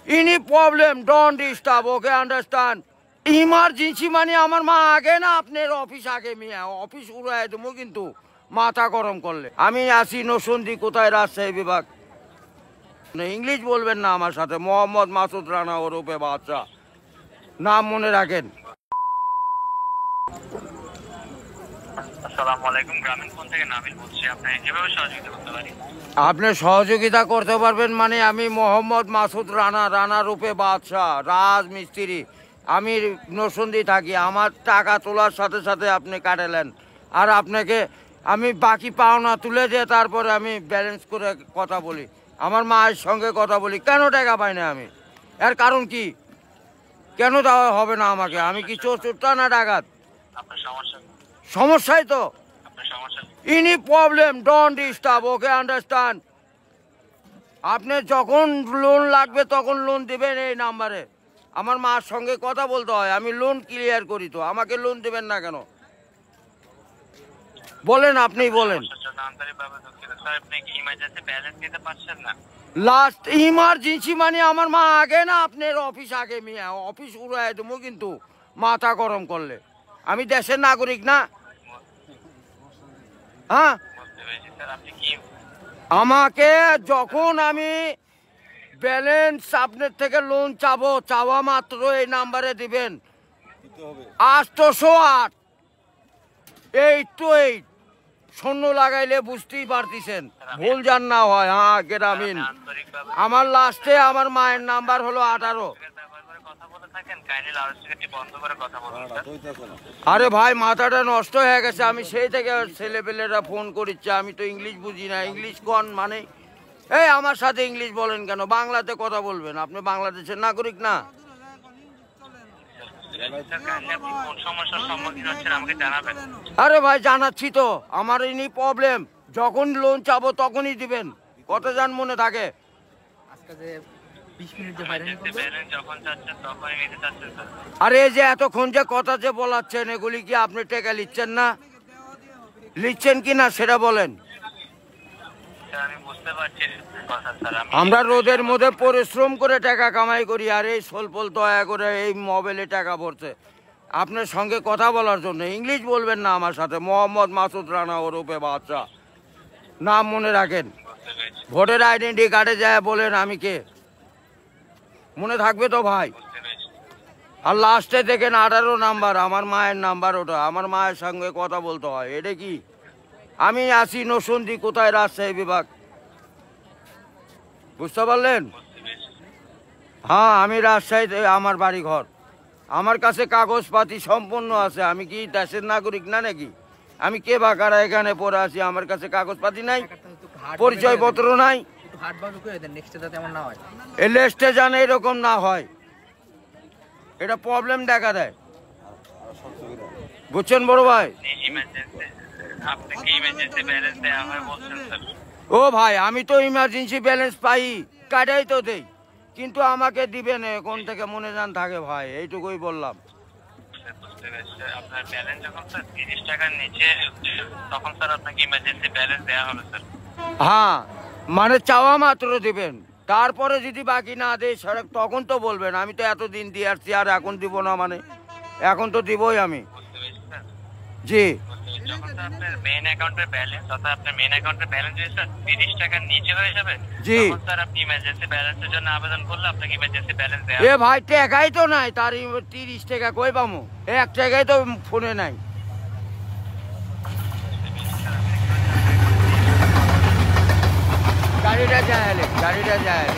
Any problem, don't disturb, okay, understand? Emergency মানে আমার মা আগে না আপনার অফিস আগে মিয়া অফিস উড়াই দেবো কিন্তু মাথা গরম করলে আমি আসি নসন্দি কোথায় রাজশাহী বিভাগ ইংলিশ বলবেন না আমার সাথে মোহাম্মদ মাসুদ রানা ওরফে বাদশা নাম মনে রাখেন আসসালামু আলাইকুম গ্রামীণ ফোন থেকে নাবিল বলছি আপনি কিভাবে সহযোগিতা করতে পারি আপনি সহযোগিতা করতে পারবেন মানে আমি মোহাম্মদ মাসুদ রানা রূপে বাদশা রাজমিস্ত্রি আমি নরসিংদী থাকি আমার টাকা তোলার সাথে সাথে আপনি কাটালেন আর আপনাকে আমি বাকি পাওনা তুলে দিয়ে তারপরে আমি ব্যালেন্স করে কথা বলি আমার মায়ের সঙ্গে কথা বলি কেন টাকা পাই না আমি এর কারণ কি কেন দেওয়া হবে না আমাকে আমি কি চোরটা না ডাকাত আপনার সমস্যাই তো any problem don't disturb okay understand আপনি যখন লোন লাগবে তখন লোন দেবেন এই নাম্বারে আমার মার সঙ্গে কথা বলতে হয় আমি লোন ক্লিয়ার করি তো আমাকে লোন দেবেন না কেন বলেন আপনি বলেন লাস্ট ইমার্জেন্সি মানে আমার মা আগে না আপনার অফিস আগে মিয়া অফিস উড়াই দেবো কিন্তু মাথা গরম করলে আমি দেশের নাগরিক না হ্যাঁ আমাকে যখন আমি ব্যালেন্স আপনার থেকে লোন চাবো চাওয়া মাত্র এই নাম্বারে দিবেন 808 828 শূন্য লাগাইলে বুঝতেই পারতেছেন ভুল জান না হয় হ্যাঁ গ্রামীণ আমার লাস্টে আমার মায়ের নাম্বার হলো 18 আরে ভাই মাথাটা নষ্ট হয়ে গেছে আমি সেই থেকে ছেলেপেলেরা ফোন করিচ্ছে আমি তো ইংলিশ বুঝি না ইংলিশ কোন মানে এই আমার সাথে ইংলিশ বলেন কেন বাংলাতে কথা বলবেন আপনি বাংলাদেশের নাগরিক না আরে ভাই জানাচ্ছি তো আমার ইনি প্রবলেম যখন লোন চাবো তখনই দিবেন কত জান মনে থাকে আরে যে এতক্ষণ যে কথা যে বলাচ্ছেন এগুলি কি আপনি টাকা লিখছেন না লিখছেন কি না সেটা বলেন আমরা রোদের মধ্যে পরিশ্রম করে টাকা কামাই করি আর এই সোলপল দয়া করে এই মোবাইলে টাকা ভরছে আপনার সঙ্গে কথা বলার জন্য ইংলিশ বলবেন না আমার সাথে মোহাম্মদ মাসুদ রানা ওরফে বাদশা নাম মনে রাখেন ভোটার আইডেন্টি কার্ডে যায় বলেন আমি কে মনে থাকবে তো ভাই আর লাস্টে দেখেন 18 নাম্বার আমার মায়ের নাম্বার ওটা আমার মায়ের সঙ্গে কথা বলতে হয় এটা কি আমি আসি নরসিংদী কোথায় রাজশাহী বিভাগ বুঝতে পারলেন হ্যাঁ আমি রাজশাহীতে আমার বাড়ি ঘর আমার কাছে কাগজপাতি সম্পূর্ণ আছে আমি কি দেশের নাগরিক না নাকি আমি কে বাকারা এখানে পড়ে আছি আমার কাছে কাগজপাতি নাই পরিচয়পত্র নাই এই লিস্টে জানে এরকম না হয় এটা প্রবলেম দেখা দেয় বুঝছেন বড় ভাই ও ভাই আমি তো ইমার্জেন্সি ব্যালেন্স পাই কাটাই তো দেই কিন্তু আমাকে দিবেন কোন থেকে মনে জান থাকে ভাই এইটুকুই বললাম হ্যাঁ মানে চাওয়া মাত্র দিবেন তারপরে যদি বাকি না দেয় সড়ক তখন তো বলবেন আমি তো এতদিন দিয়ে আসছি আর এখন দিব না মানে এখন তো দিবই আমি জি মেইন অ্যাকাউন্টের ব্যালেন্স অর্থাৎ আপনার মেইন অ্যাকাউন্টের ব্যালেন্স স্যার 30 টাকার নিচে হয়ে যাবে জি স্যার আপনি ইমার্জেন্সি ব্যালেন্সের জন্য আবেদন করলে আপনাকে ইমার্জেন্সি ব্যালেন্স দেয়া এ ভাই টাকাই তো নাই তার 30 টাকা কই পামু 1 টাকাই তো ফোনে নাই গাড়িটা যায়